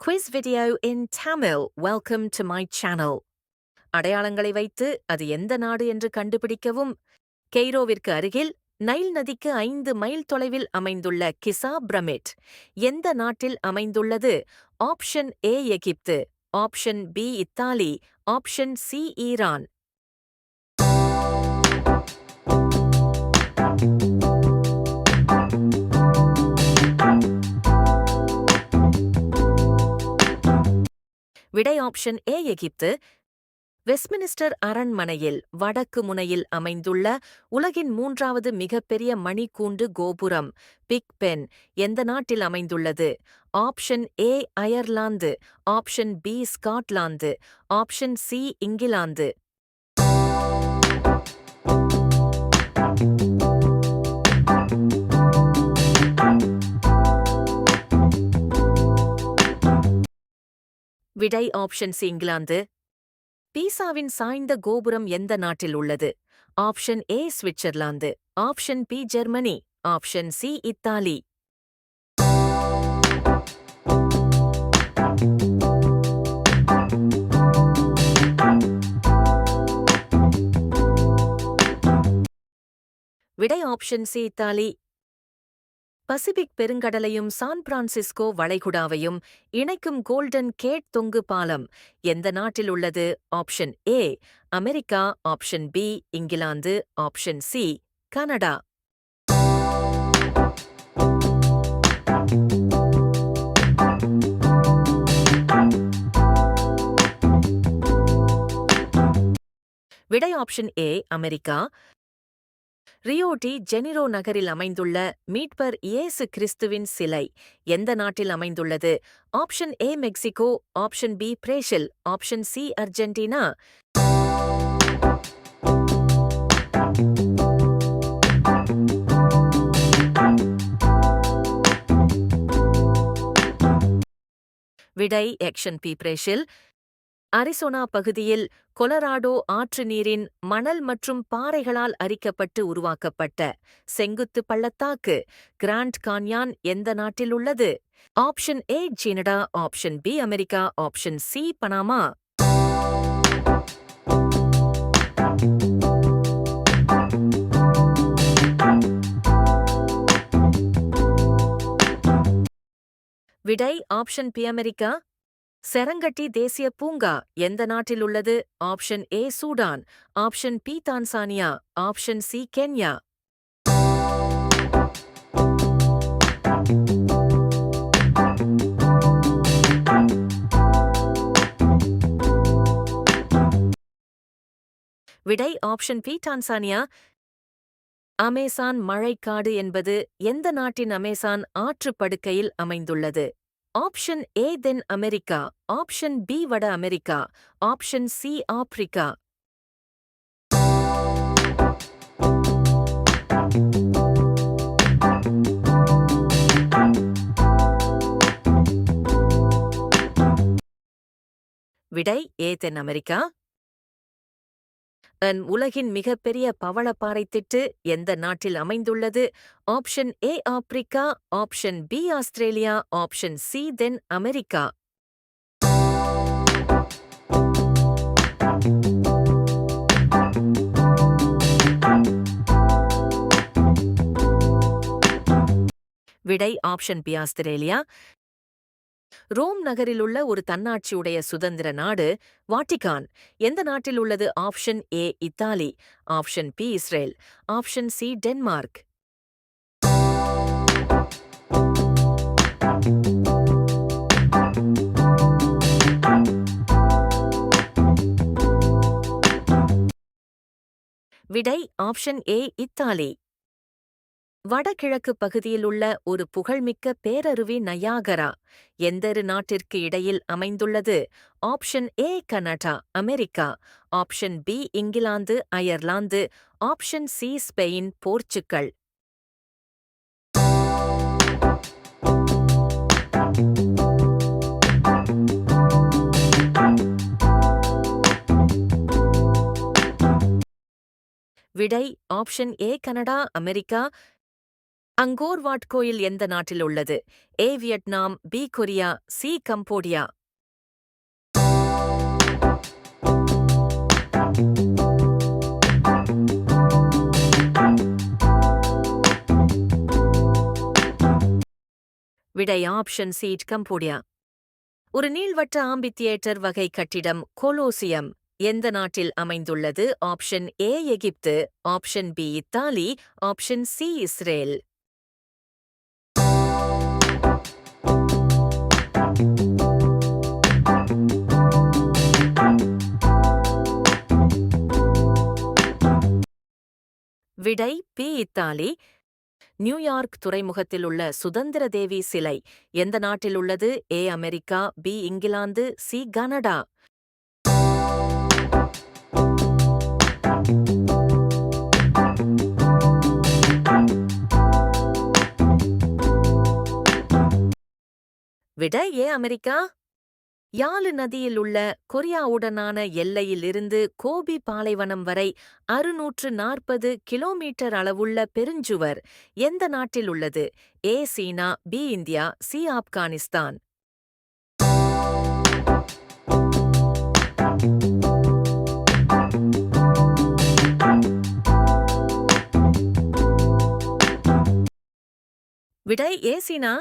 quiz video in Tamil. Welcome to my channel. அடையாளங்களை வைத்து அது எந்த நாடு என்று கண்டுபிடிக்கவும். கெய்ரோவிற்கு அருகில் நைல் நதிக்கு 5 மைல் தொலைவில் அமைந்துள்ள கிசா பிரமிட் எந்த நாட்டில் அமைந்துள்ளது? Option A Egypt, option B Italy, option C Iran. விடை ஆப்ஷன் ஏ எகிப்து. வெஸ்ட்மினிஸ்டர் அரண்மனையில் வடக்கு முனையில் அமைந்துள்ள உலகின் 3வது மிகப்பெரிய மணிக்கூண்டு கோபுரம் பிக் பென் எந்த நாட்டில் அமைந்துள்ளது? Option A Ireland, option B Scotland, option C England. விடை ஆப்ஷன் சி இங்கிலாந்து. பீசாவின் சாய்ந்த கோபுரம் எந்த நாட்டில் உள்ளது? Option A Switzerland, option B Germany, option C Italy. விடை ஆப்ஷன் சி இத்தாலி. பசிபிக் பெருங்கடலையும் சான் பிரான்சிஸ்கோ வளைகுடாவையும் இணைக்கும் கோல்டன் கேட் தொங்கு பாலம் எந்த நாட்டில் உள்ளது? Option A America, option B England, option C Canada. விடை option A America. Rio de Janeiro நகரில் அமைந்துள்ள மீட்பர் இயேசு கிறிஸ்துவின் சிலை எந்த நாட்டில் அமைந்துள்ளது? Option A Mexico, option B Brazil, option C Argentina. விடை ஆப்ஷன் பி பிரேசில். அரிசோனா பகுதியில் கொலராடோ ஆற்று நீரின் மணல் மற்றும் பாறைகளால் அரிக்கப்பட்டு உருவாக்கப்பட்ட செங்குத்து பள்ளத்தாக்கு கிராண்ட் கான்யான் எந்த நாட்டில் உள்ளது? Option A Canada, option B America, option C Panama. விடை ஆப்ஷன் பி அமெரிக்கா. செரங்கட்டி தேசிய பூங்கா எந்த நாட்டில் உள்ளது? Option A Sudan, option B Tanzania, option C Kenya. விடை ஆப்ஷன் பி டான்சானியா. அமேசான் மழைக்காடு என்பது எந்த நாட்டின் அமேசான் ஆற்றுப் படுக்கையில் அமைந்துள்ளது? ஆப்ஷன் ஏ தென் அமெரிக்கா, ஆப்ஷன் பி வட அமெரிக்கா, ஆப்ஷன் சி ஆப்பிரிக்கா. விடை ஏ தென் அமெரிக்கா. உலகின் மிகப்பெரிய பவளப்பாறை திட்டு எந்த நாட்டில் அமைந்துள்ளது? Option A Africa, option B Australia, option C தென் அமெரிக்கா. விடை ஆப்ஷன் பி ஆஸ்திரேலியா. ரோம் நகரிலுள்ள ஒரு தன்னாட்சியுடைய சுதந்திர நாடு வாட்டிகான் எந்த நாட்டில் உள்ளது? Option A Italy, option B Israel, option C Denmark. விடை ஆப்ஷன் ஏ இத்தாலி. வடகிழக்கு பகுதியில் உள்ள ஒரு புகழ்மிக்க பேரருவி நயாகரா எந்தரு நாட்டிற்கு இடையில் அமைந்துள்ளது? Option A Canada, America, option B England, Ireland, option C Spain, Portugal. விடை option A Canada, America. Angkor Wat கோயில் எந்த நாட்டில் உள்ளது? A Vietnam, B Korea, C Cambodia. விடை ஆப்ஷன் சி கம்போடியா. ஒரு நீள்வட்ட ஆம்பிதியேட்டர் வகை கட்டிடம் கொலோசியம் எந்த நாட்டில் அமைந்துள்ளது? Option A Egypt, option B Italy, option C Israel. விடை பி இத்தாலி. நியூயார்க் துறைமுகத்தில் உள்ள சுதந்திர தேவி சிலை எந்த நாட்டில் உள்ளது? A America, B England, C Canada. விடை ஏ அமெரிக்கா. யாழு நதியில் உள்ள கொரியாவுடனான எல்லையில் இருந்து கோபி பாலைவனம் வரை 640 கிலோமீட்டர் அளவுள்ள பெருஞ்சுவர் எந்த நாட்டில் உள்ளது? ஏ சீனா, பி இந்தியா, சி ஆப்கானிஸ்தான். விடை ஏ சீனா.